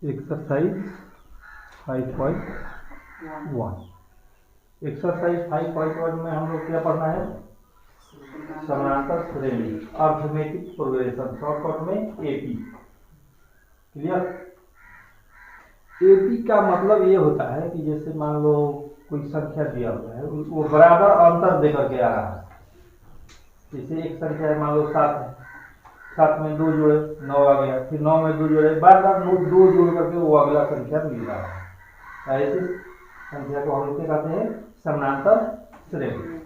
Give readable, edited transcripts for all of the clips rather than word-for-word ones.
Exercise 5.1 exercise 5.1 में हम लोग क्या पढ़ना है? समानांतर श्रेणी, अर्थमेटिक प्रोग्रेशन, शॉर्टकट में एपी। क्लियर? एपी का मतलब ये होता है कि जैसे मान लो कोई संख्या दिया हुआ है, वो बराबर अंतर देकर के आ रहा है। जैसे एक संख्या है, मान लो 7 है, 7 में 2 जोड़े 9 आ गया, फिर 9 में 2 जोड़े, बार बार 2 जोड़ करके वो अगला संख्या मिल रहा है। ऐसे संख्या को हम क्या कहते हैं? समानांतर श्रेणी।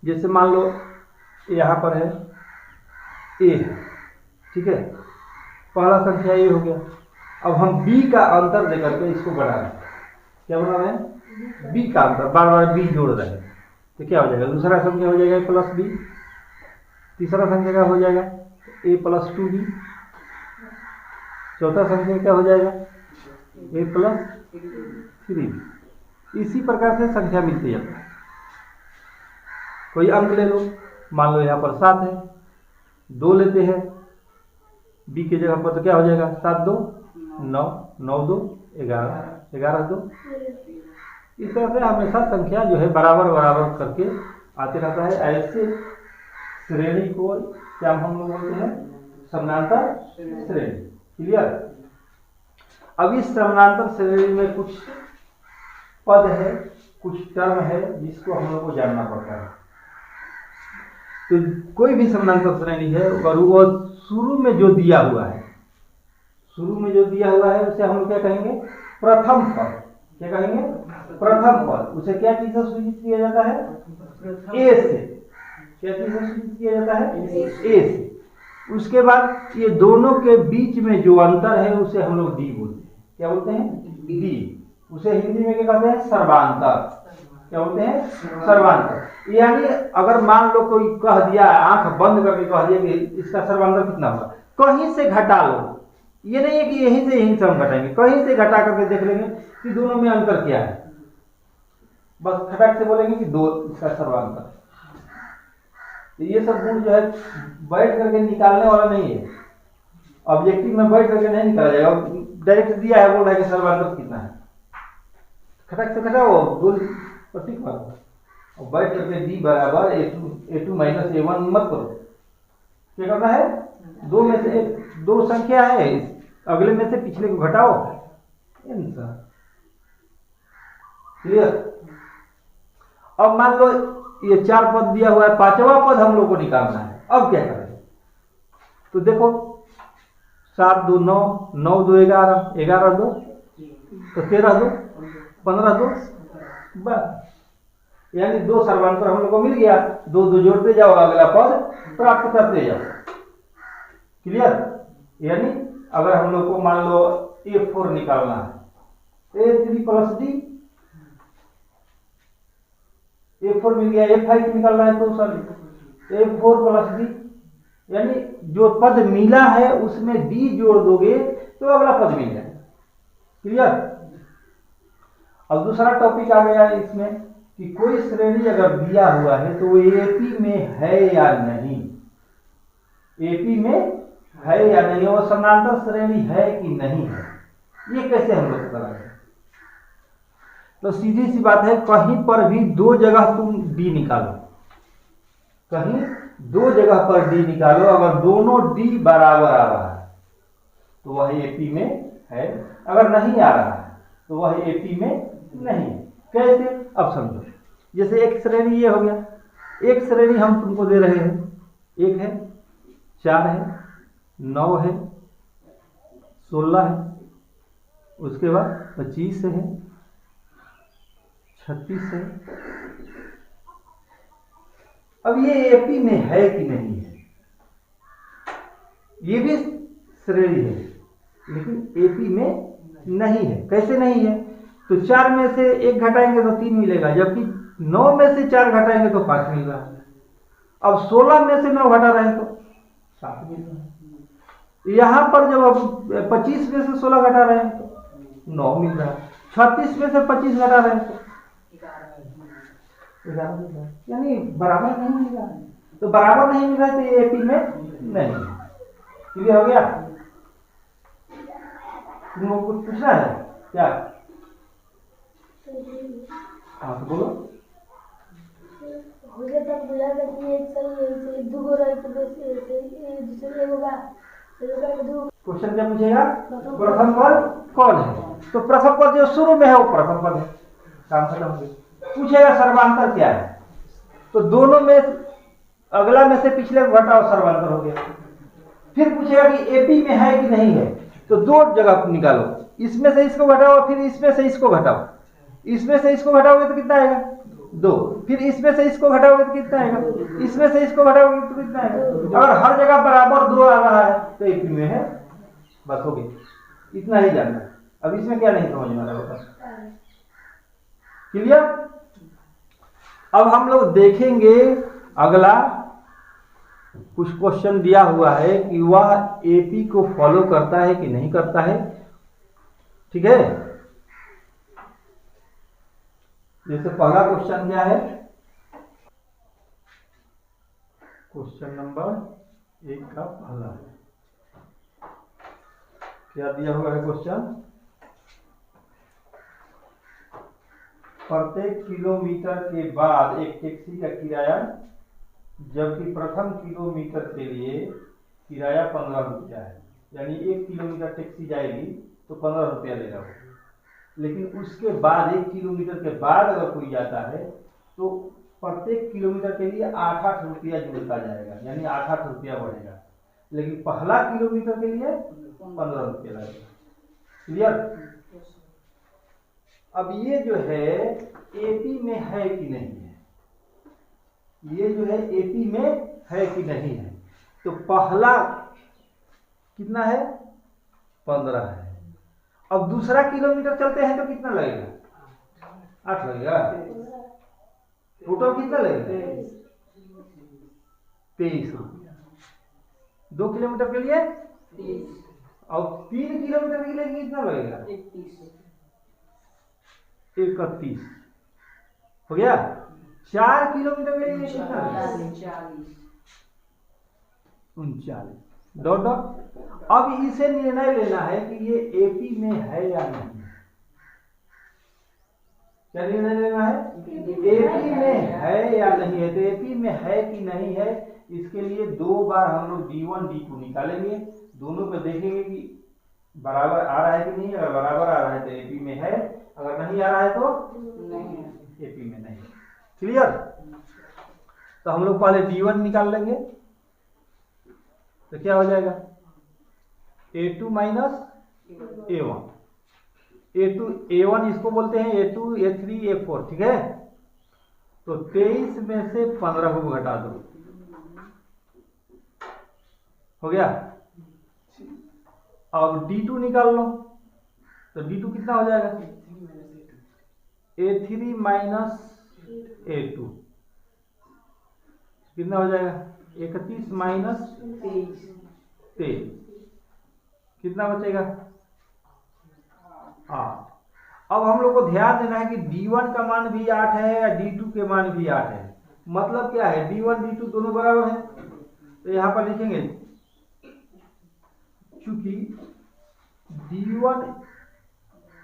जैसे मान लो यहाँ पर है ए, ठीक है, पहला संख्या ए हो गया। अब हम बी का अंतर देकर के इसको बढ़ा रहे हैं। क्या बना रहे हैं? बी का अंतर, बार बार बी जोड़ रहे हैं, तो क्या हो जाएगा? दूसरा संख्या हो जाएगा ए प्लस बी, तीसरा संख्या क्या हो जाएगा? ए प्लस 2b, चौथा संख्या क्या हो जाएगा? ए प्लस 3b। इसी प्रकार से संख्या मिलती जाती है। कोई अंक ले लो, मान लो यहाँ पर 7 है, 2 लेते हैं बी की जगह पर, तो क्या हो जाएगा? 7 2 9, 9 2 11, 11 2। इस तरह से हमेशा संख्या जो है बराबर बराबर करके आते रहता है। ऐसे श्रेणी को क्या हम लोग बोलते हैं? समानांतर श्रेणी। क्लियर? अब इस समानांतर श्रेणी में कुछ पद है, कुछ टर्म है जिसको हम लोग को जानना पड़ता है। तो कोई भी समानांतर श्रेणी है और वो शुरू में जो दिया हुआ है, शुरू में जो दिया हुआ है उसे हम लोग क्या कहेंगे? प्रथम पद। क्या कहेंगे? प्रथम पद। उसे क्या चीज से सूचित किया जाता है? ए से। क्या चीज से सूचित किया जाता है? ए से। उसके बाद ये दोनों के बीच में जो अंतर है उसे हम लोग डी बोलते हैं। क्या बोलते हैं? डी। उसे हिंदी में क्या कहते हैं? सर्वांतर। क्या बोलते हैं? सर्वांतर। यानी अगर मान लो कोई कह दिया, आंख बंद करके कह दिया कि इसका सर्वांतर कितना होगा, कहीं से घटा लो। ये नहीं है कि यहीं से हम घटाएंगे, कहीं से घटा करके देख लेंगे कि दोनों में अंतर क्या है, बस खटाक से बोलेंगे कि 2 इसका सर्वांतर। तो ये सब गुण जो है बैठ करके निकालने वाला नहीं है, ऑब्जेक्टिव में बैठ करके नहीं निकाला जाएगा। डायरेक्ट दिया है, बोल रहा है कि सर्वांतर कितना है, खटाक से घटाओ, गोल पर टिक मारो और बैठ करके डी बराबर a2 माइनस a1 मत करो। क्या करना है? 2 में से 2 संख्या है, अगले में से पिछले को घटाओ, आंसर। क्लियर? अब मान लो ये 4 पद दिया हुआ है, 5वां पद हम लोग को निकालना है। अब क्या करें? तो देखो 7 2 9, 9 2 11, 11 2 तो 13 2 15 2, बस। यानी 2 सर्वांतर हम लोग को मिल गया। 2 2 जोड़ते जाओ, अगला पद प्राप्त करते जाओ। क्लियर? यानी अगर हम लोग को मान लो a4 निकालना है, a3 प्लस डी, a4 मिल गया, a5 निकालना है तो सॉरी a4 प्लस डी, यानी जो पद मिला है उसमें डी जोड़ दोगे तो अगला पद मिल जाएगा। क्लियर? अब दूसरा टॉपिक आ गया इसमें कि कोई श्रेणी अगर दिया हुआ है तो वो एपी में है या नहीं, एपी में है या नहीं, वो समानांतर श्रेणी है कि नहीं है, ये कैसे हम लोग पता करें? तो सीधी सी बात है, कहीं पर भी 2 जगह तुम डी निकालो, कहीं 2 जगह पर डी निकालो, अगर दोनों डी बराबर आ रहा है तो वह एपी में है, अगर नहीं आ रहा है तो वह एपी में नहीं है। कैसे? अब समझो, जैसे एक श्रेणी ये हो गया, एक श्रेणी हम तुमको दे रहे हैं, 1 है, 4 है, 9 है, 16 है, उसके बाद 25 है, 36 है। अब ये एपी में है कि नहीं है? ये भी श्रेणी है लेकिन एपी में नहीं है। कैसे नहीं है? तो 4 में से 1 घटाएंगे तो 3 मिलेगा, जबकि 9 में से 4 घटाएंगे तो 5 मिल रहा है। अब 16 में से 9 घटा रहे हैं तो 7 मिल रहा है। यहां पर जब अब 25 में से 16 घटा रहे हैं तो 9 मिल रहा है, 36 में से 25 घटा रहे हैं तो 11 मिल रहा है, यानी बराबर नहीं मिल रहा है। तो बराबर नहीं मिल रहा है तो ये एपी में नहीं है। क्लियर हो गया? तुम लोग कुछ पूछना है क्या? हाँ तो बोलो। हो गया तक बुला कि एक सही है, एक दो हो रहा है तो दूसरे होगा। क्वेश्चन क्या पूछेगा? प्रथम पद कौन है? तो प्रथम पद जो शुरू में है वो प्रथम पद है, काम खत्म हो गया। पूछेगा सर्वांतर क्या है, तो दोनों में अगला में से पिछले को घटाओ, सर्वांतर हो गया। फिर पूछेगा कि एपी में है कि नहीं है, तो दो जगह निकालो, इसमें से इसको घटाओ, फिर इसमें से इसको घटाओ। इसमें से इसको घटाओगे तो कितना आएगा? 2। फिर इसमें से इसको घटाओगे तो कितना आएगा? इसमें से इसको घटाओगे तो कितना आएगा? अगर हर जगह बराबर 2 आ रहा है तो एपी में है, बस हो गया। इतना ही जानना है। अब इसमें क्या नहीं समझ में आ रहा होगा? क्लियर? अब हम लोग देखेंगे अगला कुछ क्वेश्चन दिया हुआ है कि वह एपी को फॉलो करता है कि नहीं करता है। ठीक है, जैसे पहला क्वेश्चन क्या है? क्वेश्चन नंबर 1 का पहला क्या दिया हुआ है क्वेश्चन? प्रत्येक किलोमीटर के बाद एक टैक्सी का किराया, जबकि प्रथम किलोमीटर के लिए किराया 15 रुपया है, यानी 1 किलोमीटर टैक्सी जाएगी तो 15 रुपया लेगा वो। लेकिन उसके बाद 1 किलोमीटर के बाद अगर कोई जाता है तो प्रत्येक किलोमीटर के लिए 8-8 रुपया जुड़ता जाएगा, यानी 8-8 रुपया बढ़ेगा। लेकिन पहला किलोमीटर के लिए 15 रुपया लगेगा। क्लियर? अब ये जो है एपी में है कि नहीं है, ये जो है एपी में है कि नहीं है, तो पहला कितना है? 15 है। अब दूसरा किलोमीटर चलते हैं तो कितना लगेगा? 8 लगेगा। टोटल कितना लगेगा? 23 रुपया 2 किलोमीटर के लिए 30, और 3 किलोमीटर के लिए कितना लगेगा? 31 हो गया। 4 किलोमीटर के लिए कितना लगेगा? 39 डॉट डॉट। अब इसे निर्णय लेना है कि ये एपी में है या नहीं। क्या निर्णय लेना है? एपी में है या नहीं है। तो एपी में है कि नहीं है, इसके लिए 2 बार हम लोग D1 D2 निकालेंगे, दोनों पे देखेंगे कि बराबर आ रहा है कि नहीं। अगर बराबर आ रहा है तो एपी में है, अगर नहीं आ रहा है तो नहीं, एपी में नहीं। क्लियर? तो हम लोग पहले D1 निकाल लेंगे, तो क्या हो जाएगा? A2 minus A1। A2 A1 इसको बोलते हैं, A2 A3 A4। ठीक है, तो 23 में से 15 को घटा दो, हो गया। अब D2 निकाल लो, तो D2 कितना हो जाएगा? A3 माइनस A2 कितना हो जाएगा? 31 माइनस 23 कितना बचेगा? 8। अब हम लोग को ध्यान देना है कि D1 का मान भी 8 है या D2 के मान भी 8 है। मतलब क्या है? D1 D2 दोनों बराबर है, तो यहां पर लिखेंगे चूंकि D1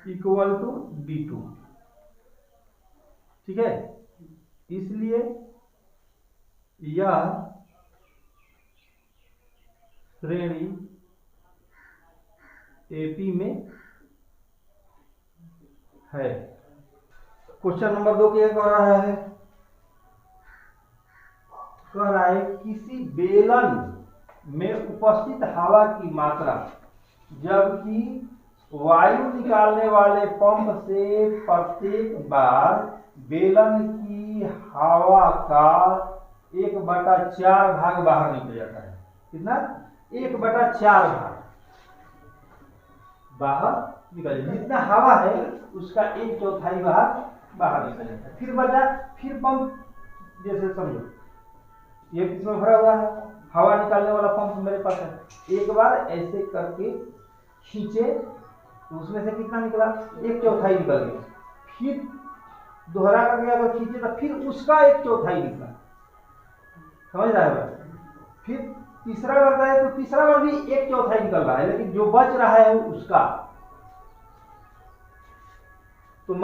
इक्वल टू D2, ठीक है, इसलिए यह श्रेणी एपी में है। क्वेश्चन नंबर 2 क्या कह रहा है? कह रहा है किसी बेलन में उपस्थित हवा की मात्रा, जबकि वायु निकालने वाले पंप से प्रत्येक बार बेलन की हवा का 1/4 भाग बाहर निकल जाता है। कितना? 1/4 भाग बाहर निकल जाता है। जितना हवा है उसका 1/4 भाग बाहर निकल जाता है। फिर बचा, फिर पंप, जैसे समझो ये किसमें भरा हुआ है? हवा निकालने वाला पंप मेरे पास है। एक बार ऐसे करके खींचे तो उसमें से कितना निकला? 1/4 निकल गया। फिर दोहरा करके अगर खींचे तो फिर उसका 1/4 निकला। समझ रहा है? फिर तीसरा करता है तो तीसरा बार भी 1/4 निकल रहा है, लेकिन जो बच रहा है उसका तो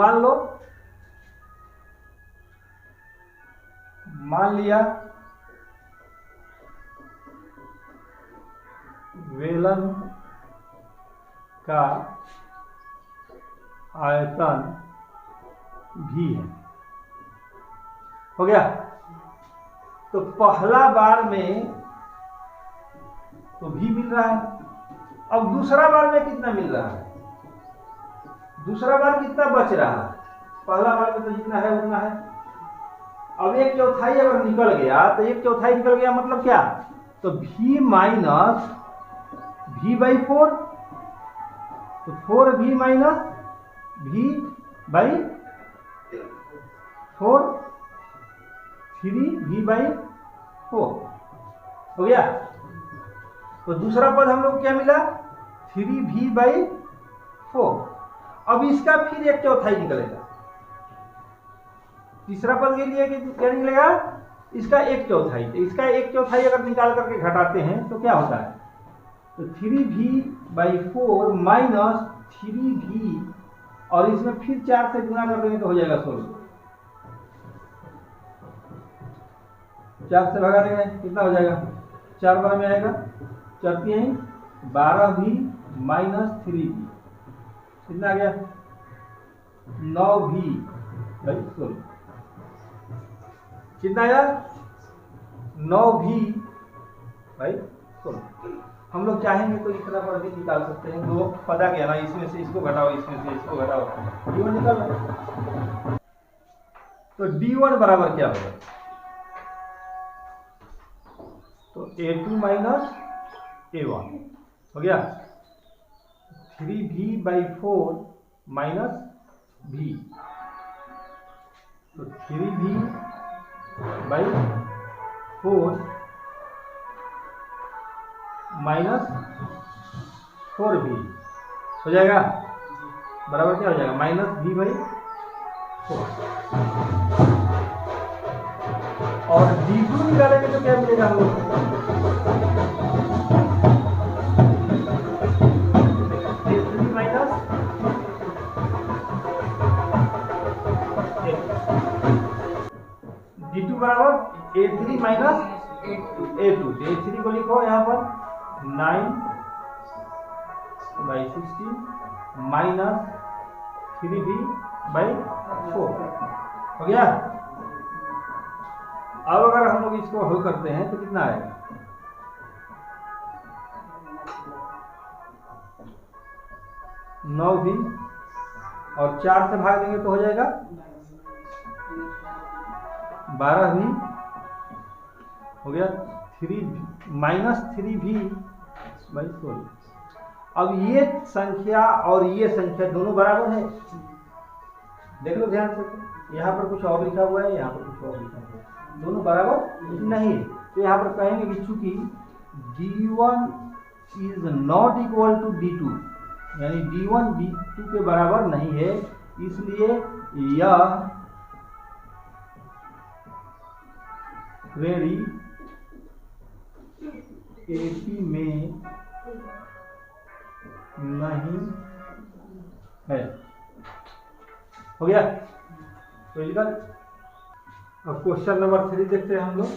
मान लिया वेलन का आयतन भी है। हो गया। तो पहला बार में तो भी मिल रहा है। अब दूसरा बार में कितना मिल रहा है? दूसरा बार कितना बच रहा है? पहला बार में तो जितना है उतना है। अब 1/4 अगर निकल गया तो 1/4 निकल गया मतलब क्या? तो v माइनस v/4, तो 4v माइनस v/4, 3v/4 हो गया। तो दूसरा पद हम लोग क्या मिला? 3v/4। अब इसका फिर 1/4 निकलेगा। तीसरा पद के लिए क्या निकलेगा? इसका 1/4। इसका 1/4 अगर निकाल करके घटाते हैं तो क्या होता है? तो 3v/4 माइनस 3v, और इसमें फिर 4 से गुना कर देंगे तो हो जाएगा 16। 4 से भगा देंगे कितना हो जाएगा? 4 बार में आएगा, 4 3 12v माइनस 3v कितना आ गया? 9v/16 कितना आया? 9v/16। हम लोग चाहेंगे तो इस तरह पर भी निकाल सकते हैं। दो पता क्या ना, इसमें से इसको घटाओ, इसमें से इसको घटाओ, d1 निकल रहा है। तो d1 बराबर क्या होगा? तो a2 माइनस a1 हो गया। 3v/4 माइनस v, तो 3v/4 माइनस 4v हो जाएगा, बराबर क्या हो जाएगा? Minus v/4। और d2 निकालेंगे तो क्या मिलेगा हम लोग? a3 माइनस d2 बराबर a3 माइनस a2। a3 को लिखो यहाँ पर 9/16 माइनस 3v/4 हो गया। अब अगर हम लोग इसको हल करते हैं तो कितना आएगा? 9v और 4 से भाग देंगे तो हो जाएगा 12v हो गया। 3 माइनस 3v/16। अब ये संख्या और ये संख्या दोनों बराबर है। देख लो ध्यान से, यहाँ पर कुछ और लिखा हुआ है, यहाँ पर कुछ और लिखा हुआ है, दोनों बराबर नहीं है। तो यहाँ पर कहेंगे कि चूंकि d1 is not equal to d2, यानी d1 d2 के बराबर नहीं है, इसलिए यह श्रेणी AP में नहीं है। हो गया। तो इधर अब क्वेश्चन नंबर 3 देखते हैं हम लोग।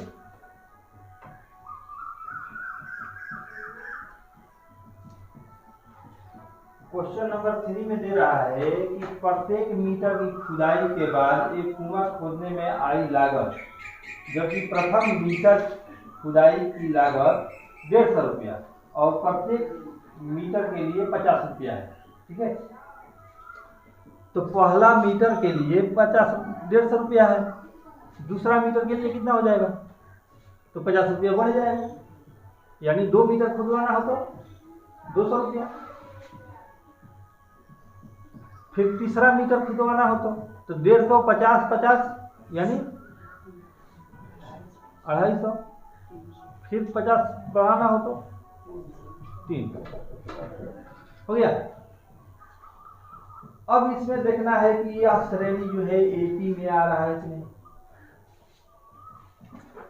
क्वेश्चन नंबर 3 में दे रहा है कि प्रत्येक मीटर की खुदाई के बाद एक कुआं खोदने में आई लागत, जबकि प्रथम मीटर खुदाई की लागत 150 रुपया और प्रत्येक मीटर के लिए 50 रुपया है। ठीक है। तो पहला मीटर के लिए 150 रुपया है, दूसरा मीटर के लिए कितना हो जाएगा? तो 50 रुपया बढ़ जाएगा, यानी 2 मीटर खुदवाना हो तो 200 रुपया। फिर तीसरा मीटर खुदवाना हो तो 150 50 50 यानी 250। फिर 50 बढ़ाना हो तो 3 हो गया। अब इसमें देखना है कि यह श्रेणी जो है AP में आ रहा है कि नहीं।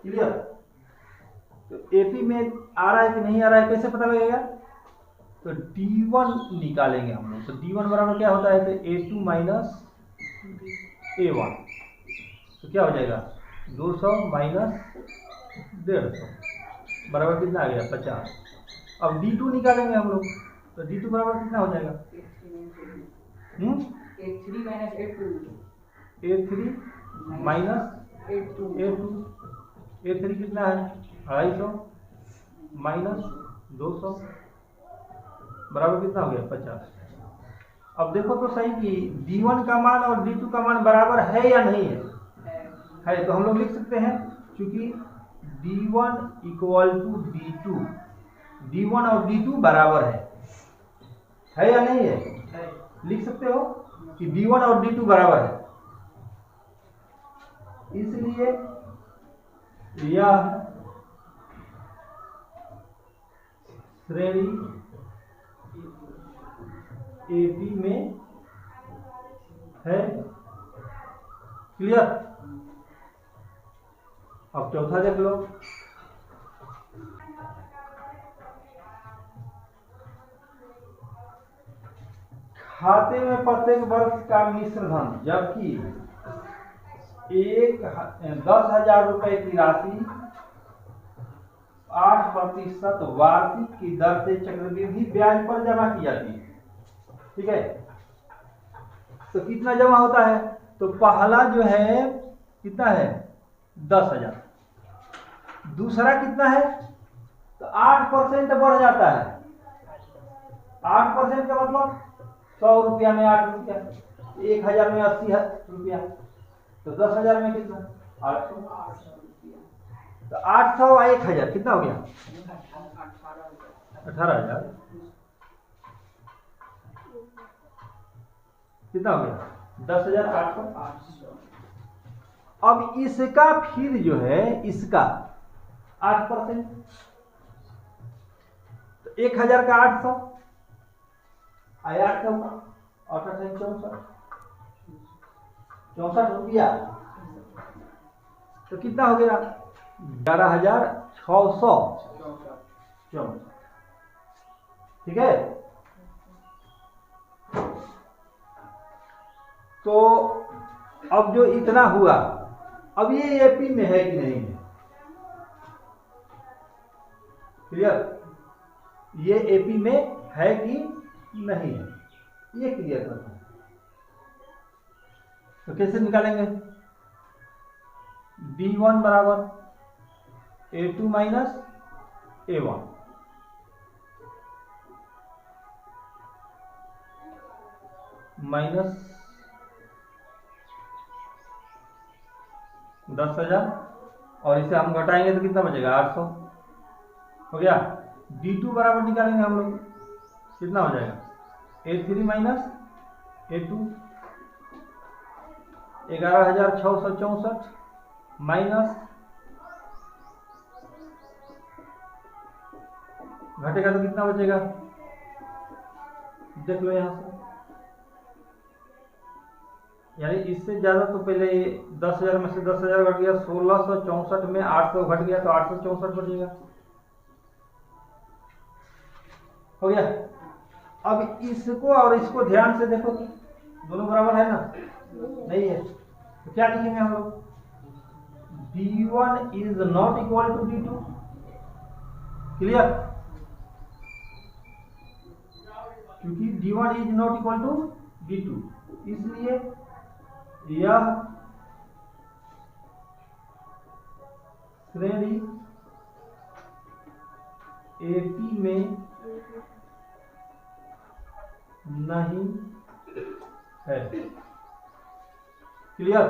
क्लियर? तो AP में आ रहा है कि नहीं आ रहा है, कैसे पता लगेगा? तो D1 निकालेंगे हम लोग। तो D1 बराबर क्या होता है? तो A2 माइनस A1, तो क्या हो जाएगा 200 माइनस 150 बराबर कितना आ गया 50। अब D2 निकालेंगे हम लोग, तो D2 बराबर कितना हो जाएगा A3 minus A2 A3 minus A2 A2। A3 कितना है 250 माइनस 200 बराबर कितना हो गया 50। अब देखो तो सही कि D1 का मान और D2 का मान बराबर है या नहीं है तो हम लोग लिख सकते हैं, क्योंकि D1 equal to D2, D1 और D2 बराबर है या नहीं है? लिख सकते हो कि D1 और D2 बराबर है, इसलिए यह श्रेणी AB में है। क्लियर? अब चौथा देख लो। खाते में प्रत्येक वर्ष का मिश्र धन, जबकि 10,000 रुपए की राशि 8% वार्षिक की दर से चक्रवृद्धि ब्याज पर जमा की जाती है। ठीक है, तो कितना जमा होता है? तो पहला जो है कितना है 10,000, दूसरा कितना है तो 8% बढ़ जाता है। 8% का मतलब 100 रुपया में 8 रुपया, 1,000 में 80 रुपया, तो 10,000 में कितना 800। तो 800 और 1,000 कितना हो गया 18,000। कितना हो गया 10,800। अब इसका फिर जो है इसका 8%, तो 1,000 का 800 800 का 64 रुपया, तो कितना हो गया 11,664। ठीक है, तो अब जो इतना हुआ, अब ये एपी में है कि नहीं है? क्लियर? ये एपी में है कि नहीं है, ये क्लियर करना है। तो कैसे निकालेंगे? D1 बराबर A2 माइनस A1, माइनस 10,000, और इसे हम घटाएंगे तो कितना बचेगा 800 हो गया। D2 बराबर निकालेंगे हम लोग, कितना हो जाएगा A3 माइनस A2, 11,664 माइनस, घटेगा तो कितना बचेगा देख लो यहां से, यानी इससे ज्यादा तो पहले 10,000 में से 10,000 घट गया, 1664 में 800 घट गया तो 864 बचेगा। हो गया। अब इसको और इसको ध्यान से देखो तो दोनों बराबर है ना? नहीं है, तो क्या लिखेंगे हम लोग? D1 is not equal to D2। Clear? क्योंकि D1 is not equal to D2, इसलिए यह श्रेणी AP में नहीं है। क्लियर?